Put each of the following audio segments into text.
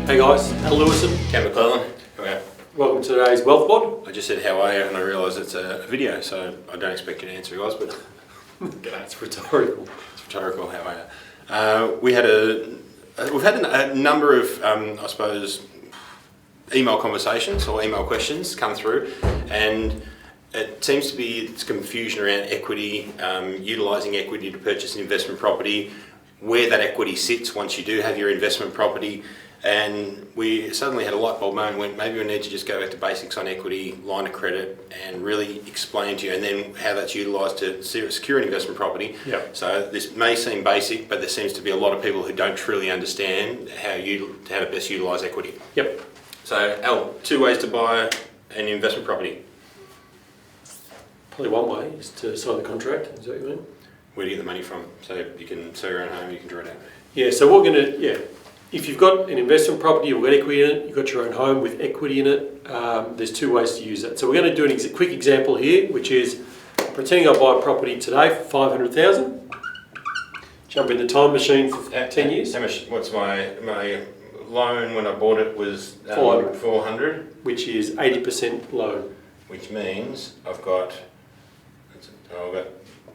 Hey guys, Al Lewison. Cam McClellan. How are you? Welcome to today's Wealth WOD. I just said how are you and I realise it's a video, so I don't expect you to answer guys, but It's rhetorical. it's rhetorical. How are you? We've had a number of, I suppose, email conversations or email questions come through, and it seems to be it's confusion around equity, utilising equity to purchase an investment property, where that equity sits once you do have your investment property. And we suddenly had a light bulb moment and went, maybe we need to just go back to basics on equity, line of credit, and really explain to you, and then how that's utilised to secure an investment property. Yep. So this may seem basic, but there seems to be a lot of people who don't truly understand how to best utilise equity. Yep. So Al, 2 ways to buy an investment property. Probably one way is to sign the contract. Is that what you mean? Where do you get the money from? So you can sell your own home, you can draw it out. Yeah. So we're going to If you've got an investment property, you've got equity in it, you've got your own home with equity in it, there's 2 ways to use that. So we're going to do a quick example here, which is pretending I buy a property today for 500,000. Jump in the time machine for 10 years. How much? What's my loan when I bought it was 400, which is 80% loan. which means I've got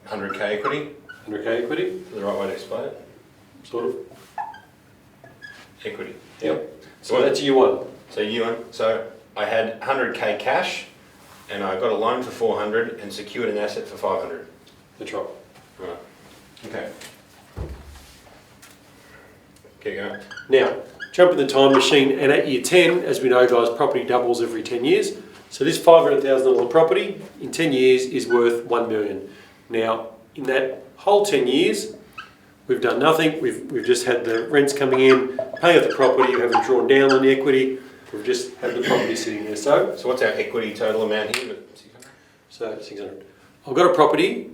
100k equity. 100k equity, Is that the right way to explain it? sort of. Equity. Yep. So that's year one. So I had 100k cash, and I got a loan for 400 and secured an asset for 500. That's right. Right. Okay. Keep going. Now, jump in the time machine, and at year 10, as we know guys, property doubles every 10 years. So this $500,000 property in 10 years is worth 1 million. Now, in that whole 10 years, we've done nothing. We've just had the rents coming in, paying off the property, we haven't drawn down on the equity, we've just had the property sitting there. So what's our equity total amount here? 600? So 600. I've got a property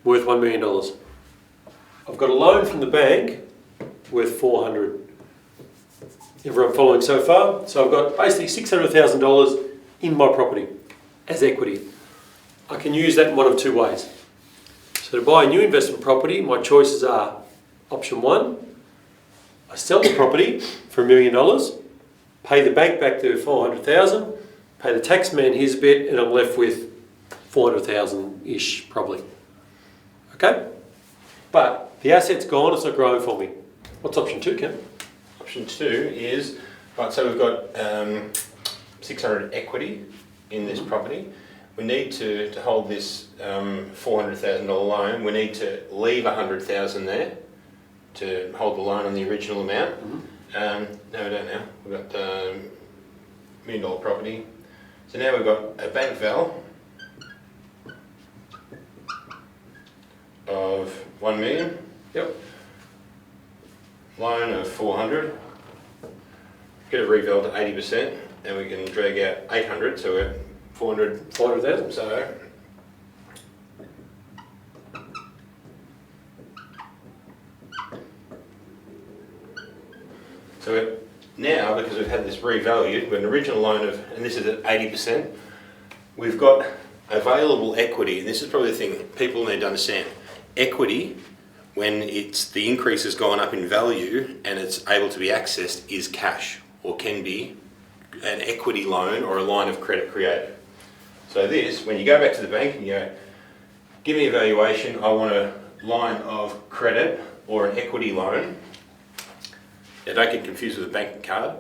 worth $1 million. I've got a loan from the bank worth 400. Everyone following so far? So I've got basically $600,000 in my property as equity. I can use that in one of 2 ways. So to buy a new investment property, my choices are option 1, I sell the property for $1 million, pay the bank back the 400,000, pay the tax man his bit, and I'm left with 400,000-ish probably. Okay? But the asset's gone, it's not growing for me. What's option 2, Ken? Option 2 is, right, so we've got 600 equity in this property. We need to hold this $400,000 loan. We need to leave $100,000 there to hold the loan on the original amount. No, we don't now. We've got $1 million property. So now we've got a bank val of 1 million. Yep. Loan of 400. Get it reval to 80%, and we can drag out 800. So we're 400,000. So now, because we've had this revalued, with an original loan of, and this is at 80%, we've got available equity, and this is probably the thing people need to understand. Equity, when the increase has gone up in value and it's able to be accessed, is cash, or can be an equity loan or a line of credit created. So this, when you go back to the bank and you go, give me a valuation, I want a line of credit or an equity loan. Now don't get confused with a bank card,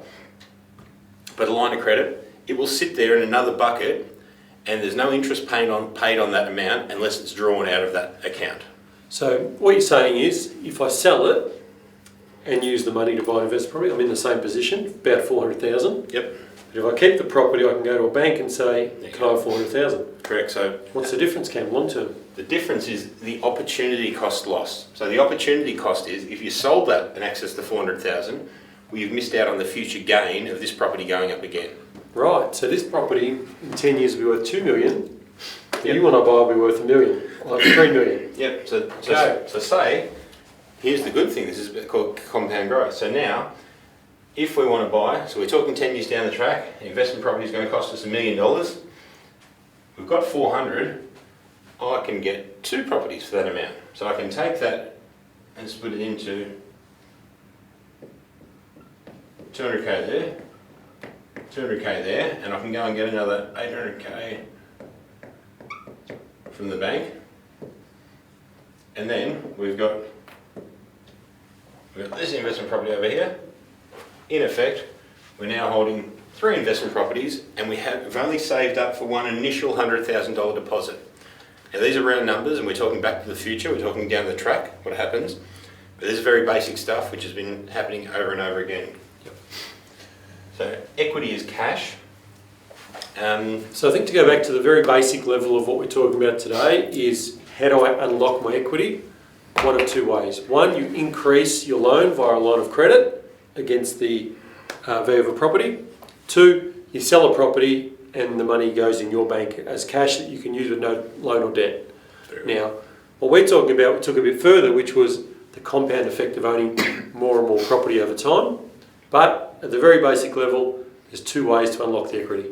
but a line of credit, it will sit there in another bucket and there's no interest paid on that amount unless it's drawn out of that account. So what you're saying is, if I sell it and use the money to buy an investment property, I'm in the same position, about 400,000. Yep. But if I keep the property, I can go to a bank and say, can I have 400,000? Correct. So what's the difference, Cam, long term? The difference is the opportunity cost loss. So the opportunity cost is, if you sold that and accessed the 400,000, well, you've missed out on the future gain of this property going up again. Right. So this property in 10 years will be worth 2 million. The new one I buy will be worth $1 million, like 3 million. Yep. So say, here's the good thing. This is called compound growth. So now, if we want to buy, so we're talking 10 years down the track, investment property is going to cost us $1 million. We've got 400. I can get 2 properties for that amount. So I can take that and split it into 200k there, 200k there, and I can go and get another 800k from the bank. And then we've got this investment property over here. In effect, we're now holding 3 investment properties, and we've only saved up for one initial $100,000 deposit. Now these are round numbers, and we're talking back to the future, we're talking down the track, what happens. But this is very basic stuff which has been happening over and over again. Yep. So equity is cash. So I think to go back to the very basic level of what we're talking about today is how do I unlock my equity? One of 2 ways. One, you increase your loan via a line of credit against the value of a property. 2, you sell a property and the money goes in your bank as cash that you can use with no loan or debt. Now, what we're talking about, we took a bit further, which was the compound effect of owning more and more property over time. But at the very basic level, there's 2 ways to unlock the equity.